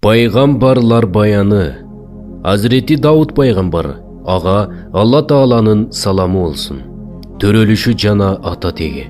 Пайгамбарлар баяны. Азірети Дауд пайгамбар, аға Алла Тааланын саламы болсын. Төрөлүшү жана ата теги.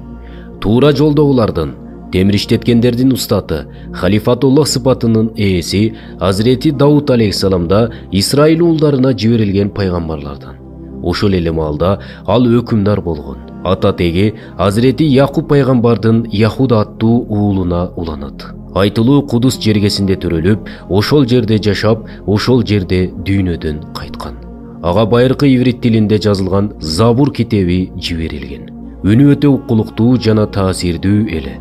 Туура жолдогулардын, темириштеткендердин устаты, халифатуллах сыпатынын ээси Азірети Дауд алейхисаламда Исраил уулдарына жиберилген пайгамбарлардан. Ошол эле маалда ал өкүмдар болгон. Ата теги Азірети Якуб пайгамбардын Яхуда аттуу уулуна уланат. Айтылуу Кудус жергесинде төрөлүп, ошол жерде жашап, ошол жерде дүйнөдөн кайткан. Ага байыркы иврит тилинде жазылган Забур китеби жиберилген. Үнү өтө укулуктуу жана таасирдүү эле.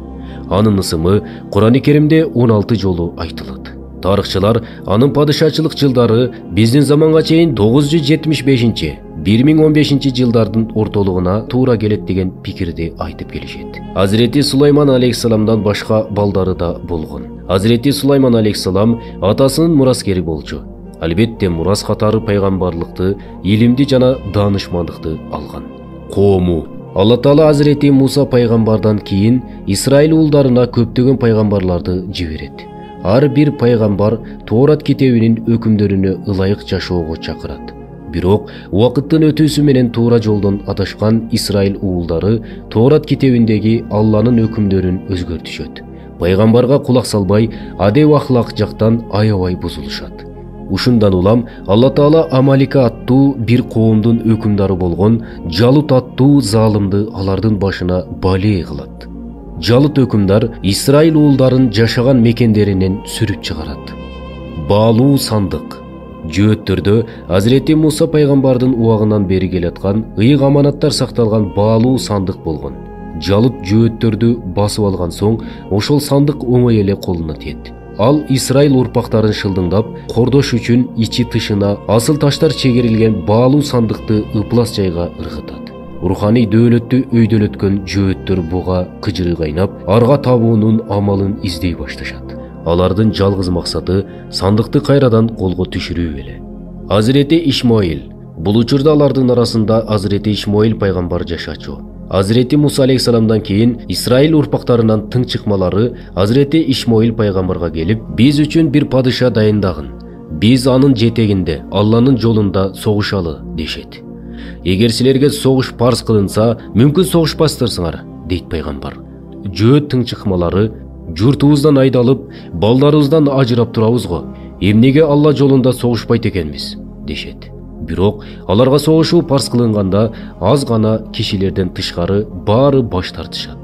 Анын ысымы Кур'ан-ы Керимде 16 жолу айтылат. Тарыхчылар анын падышачылык жылдары биздин заманга чейин 975-1015 жылдардын ортолугуна туура келет деген пикирди айтып келишет. Азирети Сулайман алейхисаламдан башка балдары да болгон. Азирети Сулайман алейхисалам атасынын мураскери болчу. Албетте мурас катары пайгамбарлыкты, илимди жана даанышмандыкты алган. Коому Алла Таала Азирети Муса пайгамбардан кийин Исраил уулдарына көптөгөн пайгамбарларды жиберет. Ар бир пайгамбар Тоорат китебинин өкүмдөрүнө ылайык жашоого чакырат. Бирок убакыттын өтүүсү менен туура жолдон адашкан Исраил уулдары Тоорат китебиндеги Алланын өкүмдөрүн өзгөртүшөт. Пайгамбарга кулак салбай, адеп ахлак жактан аябай бузулушат. Ушундан улам Алла Таала Амалика аттуу бир коомдун өкүмдары болгон Жалут аттуу залымды алардын башына бале кылат. Жалыт өкүмдар Исраил уулдарын жашаган мекендеринен сүрүп чыгарат. Баалуу сандык. Жөөттөрдө Азирети Муса пайгамбардын убагынан бери келаткан ыйык аманаттар сакталган баалуу сандык болгон. Жалыт жөөттөрдү басып алган соң, ошол сандык оңой эле колуна тиет. Ал Исраил урпактарын шылдыңдап, кордош үчүн ичи тышына асыл таштар чегерилген баалуу сандыкты ыплас жайга ыргытат. Руханий дөөлөттү өйдөлөткөн жөөттөр буга кыжыры кайнап, арга табуунун амалын издей башташат. Алардын жалгыз максаты сандыкты кайрадан колго түшүрүү эле. Азирети Ишмоил. Бул учурда алардын арасында Азирети Ишмоил пайгамбар жашачу. Азирети Муса алейхисаламдан кийин Исраил урпактарынан тың чыкмалары Азирети Ишмоил пайгамбарга келип, биз үчүн бир падыша дайындагын. Биз анын жетегинде, Алланын жолунда согушалы дешет. Эгер силерге согуш парз кылынса, мүмкүн согушпастырсыңар, дейт пайгамбар. Жөөт тың чыкмалары журтубуздан айдалып, балдарыбыздан ажырап турабыз го. Эмнеге Алла жолунда согушпайт экенбиз, дешет. Бирок аларга согушуу парз кылынганда аз гана кишилерден тышкары баары баш тартышат.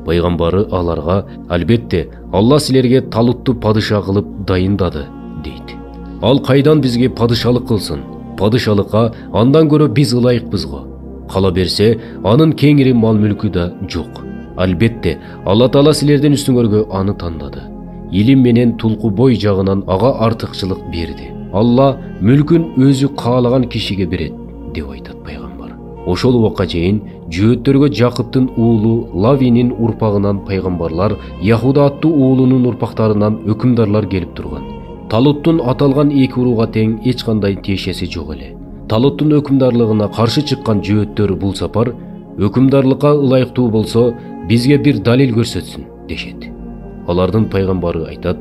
Пайгамбары аларга: "Албетте, Алла силерге Талутту падыша кылып дайындады", дейт. Ал кайдан бизге падышалык кылсын? Падышалыкка андан көрө биз ылайыкпыз го. Кала берсе, анын кеңири мал мүлкү да жок. Албетте, Алла Таала силерден үстүңөргө аны тандады. Илим менен тулку бой жагынан ага артыкчылык берди. Алла мүлкүн өзү каалаган кишиге берет, деп айтат пайгамбар. Ошол убакка чейин жөөттөргө Жакыптын уулу Лавинин урпагынан пайгамбарлар, Яхуда аттуу уулунун урпактарынан өкүмдарлар келип турган. Талуттун аталган эки урууга тең эч кандай тиешеси жок эле. Талуттун өкүмдарлыгына каршы чыккан жөөттөр бул сапар өкүмдарлыкка ылайыктуу болсо, бизге бир далил көрсөтсүн, дешет. Алардын пайгамбары айтат: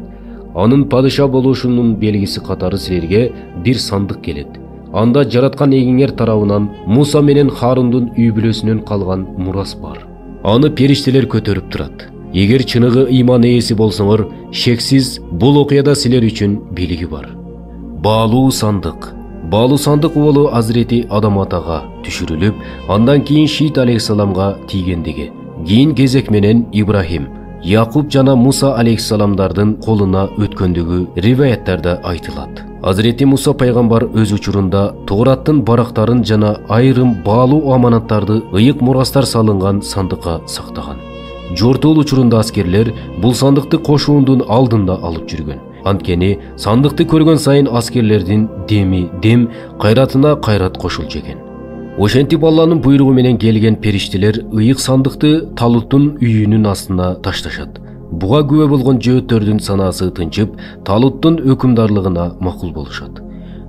"Анын падыша болушунун белгиси катары силерге бир сандык келет. Анда жараткан эгиңер тарабынан Муса менен Харундун үй бүлөсүнөн калган мурас бар. Аны периштелер көтөрүп турат. Эгер чыныгы ыйман ээси болсоңор, шексиз бул окуяда силер үчүн белги бар." Баалуу сандык. Баалуу сандык болу Азирети Адам атага түшүрүлүп, андан кийин Шиит алейхисаламга тийгендиги. Кийин кезек менен Ибрахим, Якуб жана Муса алейхисаламдардын колуна өткөндүгү риваяттарда айтылат. Азирети Муса пайгамбар өз учурунда Тоораттын барактарын жана айрым баалуу аманаттарды ыйык мурастар салынган сандыкка сактаган. Жортуул учурунда аскерлер бул сандыкты кошуундун алдында алып жүргөн. Анткени сандыкты көргөн сайын аскерлердин дем кайратына кайрат кошулчу экен. Ошентип Алланын буйругу менен келген периштелер ыйык сандыкты Талуттун үйүнүн астына ташташат. Буга күбө болгон жөөттөрдүн санаасы тынчып, Талуттун өкүмдарлыгына макул болушат.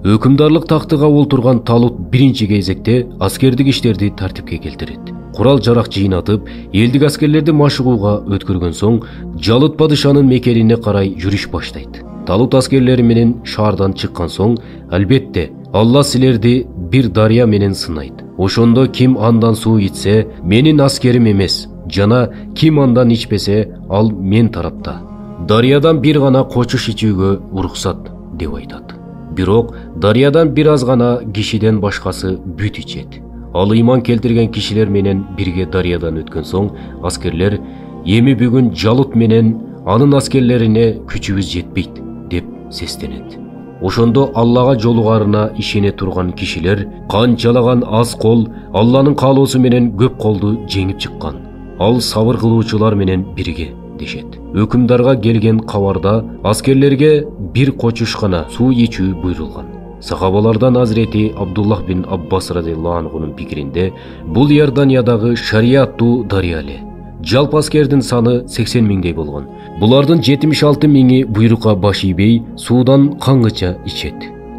Өкүмдарлык тактыга олтурган Талут биринчи кезекте аскердик иштерди тартипке келтирет. курал жарак жыйнатып, элдик аскерлерди машыгууга өткөргөн соң, Жалут падышанын мекенине карай жүрүш баштайт. Талут аскерлери менен шаардан чыккан соң, албетте, Алла силерди бир дарыя менен сынайт. Ошондо ким андан суу ичсе, менин аскерим эмес, жана ким андан ичпесе, ал мен тарапта. Дарыядан бир гана кочуш ичүүгө уруксат деп айтат. Бирок дарыядан бир аз гана кишиден башкасы бүт ичет. Ал ыйман келтирген кишилер менен бирге дарыядан өткөн соң, аскерлер эми бүгүн Жалут менен анын аскерлерине күчүбүз жетпейт деп сестенет. Ошондо Аллага жолугарына ишене турган кишилер канчалаган аз кол Алланын каалоосу менен көп колду жеңип чыккан. Ал сабыр кылуучулар менен бирге дешет. Өкүмдарга келген кабарда аскерлерге бир кочуш гана суу ичүү буйрулган. Сахабалардан Азирети Абдуллах бин Аббас радиаллаху анхунун пикиринде бул Иорданиядагы шариаттуу дарыя эле. Жалпы аскердин саны 80 миңдей болгон. Булардын 76 миңи буйрукка баш ийбей, суудан каңгыча ичет.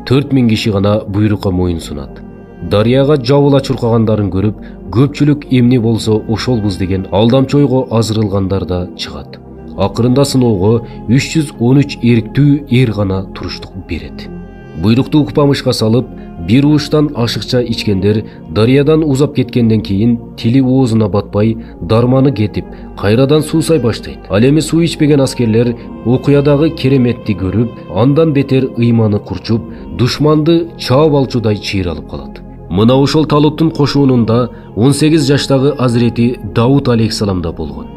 4 миң киши гана буйрукка моюн сунат. Дарыяга жабыла чуркагандарын көрүп, көпчүлүк эмне болсо ошолбуз деген алдамчы ойго азырылгандар да чыгат. Акырында сыноого 313 эрктүү эр гана туруштук берет. Буйрукту укпамышка салып, бир ууштан ашыкча ичкендер дарыядан узап кеткенден кийин тили оозуна батпай, дарманы кетип, кайрадан суусай баштайт. Ал эми суу ичпеген аскерлер окуядагы кереметти көрүп, андан бетер ыйманы курчуп, душманды чаап алчудай чыйралып калат. Мына ошол Талуттун кошуунунда 18 жаштагы Азирети Давут алейхиссалам да болгон.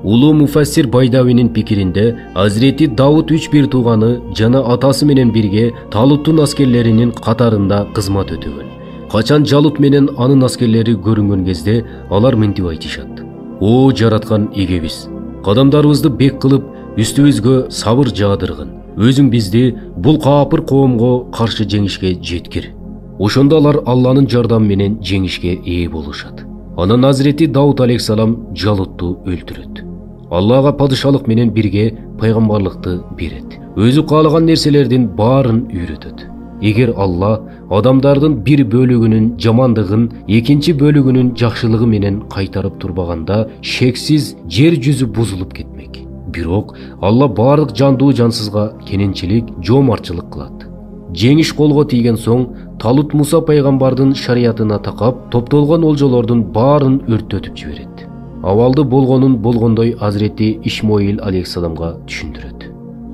Улуу муфассир Байдавинин пикиринде Азирети Давут 3 тууганы жана атасы менен бирге Талуттун аскерлеринин катарында кызмат өтөгөн. Качан Жалут менен анын аскерлери көрүнгөн кезде алар мынтип айтышат: "О жараткан эгебиз, кадамдарыбызды бек кылып, үстүбүзгө сабыр жаадыргын. Өзүң бизди бул каапыр коомго каршы жеңишке жеткир." Ошондо алар Алланын жардамы менен жеңишке ээ болушат. Анан Азирети Давут алейхиссалам Жалутту өлтүрөт. Аллага падышалык менен бирге пайгамбарлыкты берет. Өзү каалаган нерселердин баарын үйрөтөт. Эгер Алла адамдардын бир бөлүгүнүн жамандыгын, экинчи бөлүгүнүн жакшылыгы менен кайтарып турбаганда, шексиз жер жүзү бузулуп кетмек. Бирок Алла бардык жандуу жансызга кененчилик, жоомартчылык кылат. Жеңиш колго тийген соң, Талут Муса пайгамбардын шариятына такап, топтолгон олжолордун баарын өрттөтүп жиберет. Абалды болгонун болгондой Азирети Ишмоил алейхиссаламга түшүндүрөт.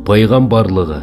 Пайгамбарлыгы,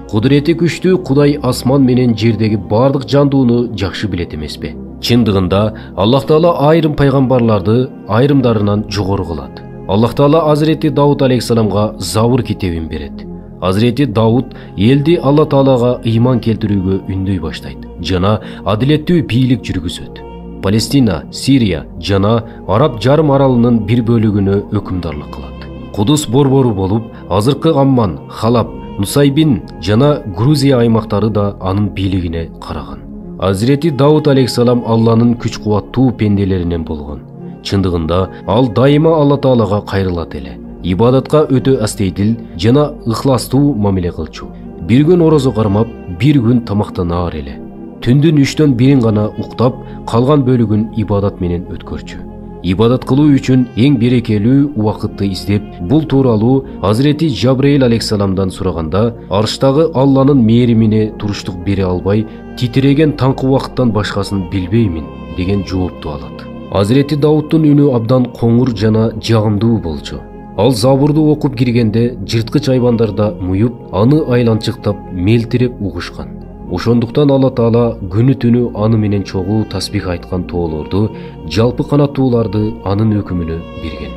кудурети күчтүү Кудай асман менен жердеги бардык жандууну жакшы билет эмеспи? Чындыгында Аллах Таала айрым пайгамбарларды айрымдарынан жогору кылат. Аллах Таала Азирети Давут алейхиссаламга Забур китебин берет. Азирети Давут элди Алла Таалага ыйман келтирүүгө үндөй баштайт жана адилеттүү бийлик жүргүзөт. Палестина, Сирия жана Араб жарым аралынын бир бөлүгүнө өкүмдарлык кылат. Кудус борбору болуп, азыркы Амман, Халаб, Нусайбин жана Грузия аймактары да анын бийлигине караган. Азирети Давут алейхиссалам Алланын күч-кубаттуу пенделеринен болгон. Чындыгында ал дайыма Алла Таалага кайрылат эле. Ибадатка өтө астейдил жана ыхластуу мамиле кылчу. Бир күн орозо кармап, бир күн тамактанаар эле. Түндүн 3төн 1 гана уктап, калган бөлүгүн ибадат менен өткөрчү. Ибадат кылуу үчүн эң берекелүү убакытты издеп, бул тууралуу Азирети Жабраил алейхиссаламдан сураганда, арштагы Алланын мээримине туруштук бере албай, титиреген таңкы убакыттан башкасын билбеймин деген жоопту алат. Азирети Давуттун үнү абдан коңур жана жагымдуу болчу. Ал Забурду окуп киргенде жырткыч айбандарда муюп, аны айланчыктап, мелтиреп угушкан. Ошондуктан Алла Таала күнү түнү аны менен чогуу тасбих айткан тоолорду, жалпы канаттууларды анын өкүмүнө берген.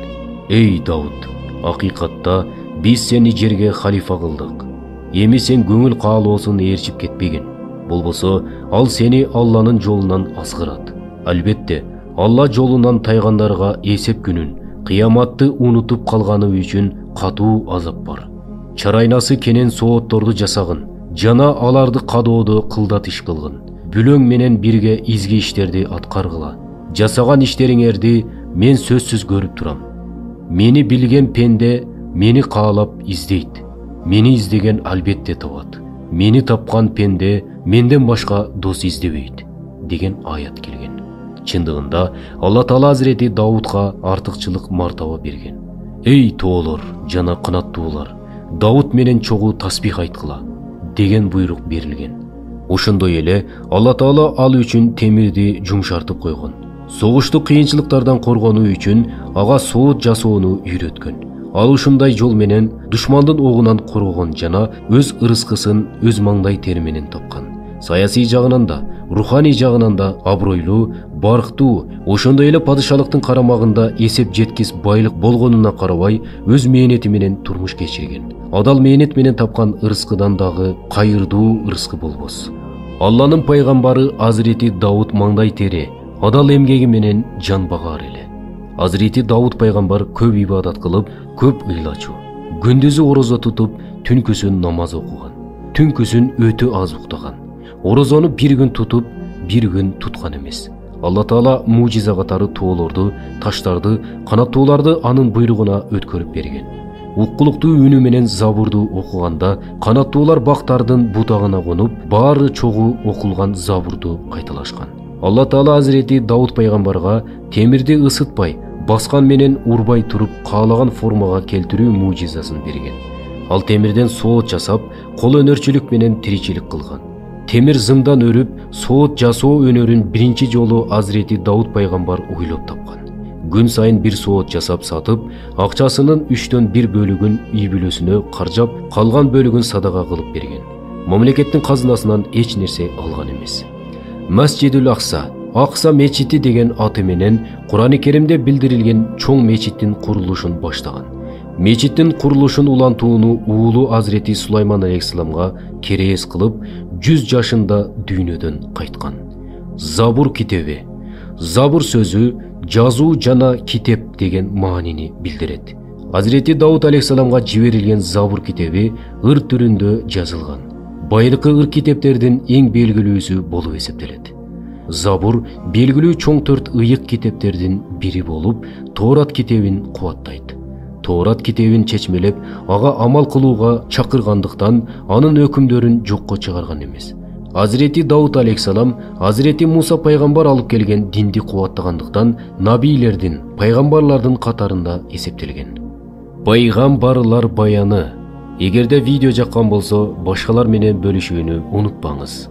Эй Давуд, акыйкатта биз сени жерге халифа кылдык. Эми сен көңүл каалоосун ээрчип кетпегин. Болбосо ал сени Алланын жолунан азгырат. Албетте, Алла жолунан тайгандарга эсеп күнүн, кыяматты унутуп калганы үчүн катуу азап бар. Чарайнасы кенен соотторду жасагын, жана аларды кадоодо кылдатыш кылгын. Бүлөң менен бирге изги иштерди аткаргыла. Жасаган иштериңерди мен сөзсүз көрүп турам. Мени билген пенде мени каалап издейт. Мени издеген албетте табат. Мени тапкан пенде менден башка дос издебейт деген аят келген. Чындыгында Алла Таала Азирети Давудга артыкчылык мартаба берген. Эй тоолор жана канаттуулар, Давуд менен чогуу тасбих айткыла деген буйрук берилген. Ошондой эле Алла Таала ал үчүн темирди жумшартып койгон. Согуштук кыйынчылыктардан коргонуу үчүн ага соот жасоону үйрөткөн. Ал ушундай жол менен душмандын огунан коргогон жана өз ырыскысын өз маңдай тери менен тапкан. Саясий жагынан да, руханий жагынан да абройлуу, барктуу, ошондой эле падышалыктын карамагында эсеп жеткис байлык болгонуна карабай өз мээнети менен турмуш кечирген. Адал мээнет менен тапкан ырыскыдан дагы кайырдуу ырыскы болбос. Алланын пайгамбары Азирети Давуд маңдай тери, адал эмгеги менен жан багар эле. Азирети Давуд пайгамбар көп ибадат кылып, көп ыйлачу. Күндүзү орозо тутуп, түнкүсүн намаз окуган. Түнкүсүн өтө аз уктаган. Орозону бир күн тутуп, бир күн туткан эмес. Алла Таала мужиза катары тоолорду, таштарды, канаттууларды анын буйругуна өткөрүп берген. Уккулуктуу үнү менен Забурду окуганда канаттуулар бактардын бутагына конуп, баары чогуу окулган Забурду кайталашкан. Алла Таала Азирети Давуд пайгамбарга темирди ысытпай, баскан менен урбай туруп каалаган формага келтирүү мужизасын берген. Ал темирден соот жасап, кол өнөрчүлүк менен тиричилик кылган. Темир зымдан өрүп, соот жасоо өнөрүн биринчи жолу Азирети Давуд пайгамбар ойлоп тапкан. Күн сайын бир соот жасап сатып, акчасынын 3/1 бөлүгүн үй бүлөсүнө каржап, калган бөлүгүн садага кылып берген. Мамлекеттин казынасынан эч нерсе алган эмес. Масжидул Акса, Акса мечити деген аты менен Кур'ан-ы Керимде билдирилген чоң мечиттин курулушун баштаган. Мечиттин курулушун улантууну уулу Азирети Сулайман алейхиссаламга керээс кылып, 100 жашында дүйнөдөн кайткан. Забур китеби. Забур сөзү жазуу жана китеп деген маанини билдирет. Азирети Давуд алейхиссаламга жиберилген Забур китеби ыр түрүндө жазылган. Байыркы ыр китептердин эң белгилүүсү болуп эсептелет. Забур белгилүү чоң 4 ыйык китептердин бири болуп, Тоорат китебин кубаттайт. Тоорат китебин чечмелеп, ага амал кылууга чакыргандыктан анын өкүмдөрүн жокко чыгарган эмес. Азирети Давуд алейхиссалам Азирети Муса пайгамбар алып келген динди кубаттагандыктан набийлердин, пайгамбарлардын катарында эсептелген. Пайгамбарлар баяны. Эгерде видео жаккан болсо, башкалар менен бөлүшүүнү унутпаңыз.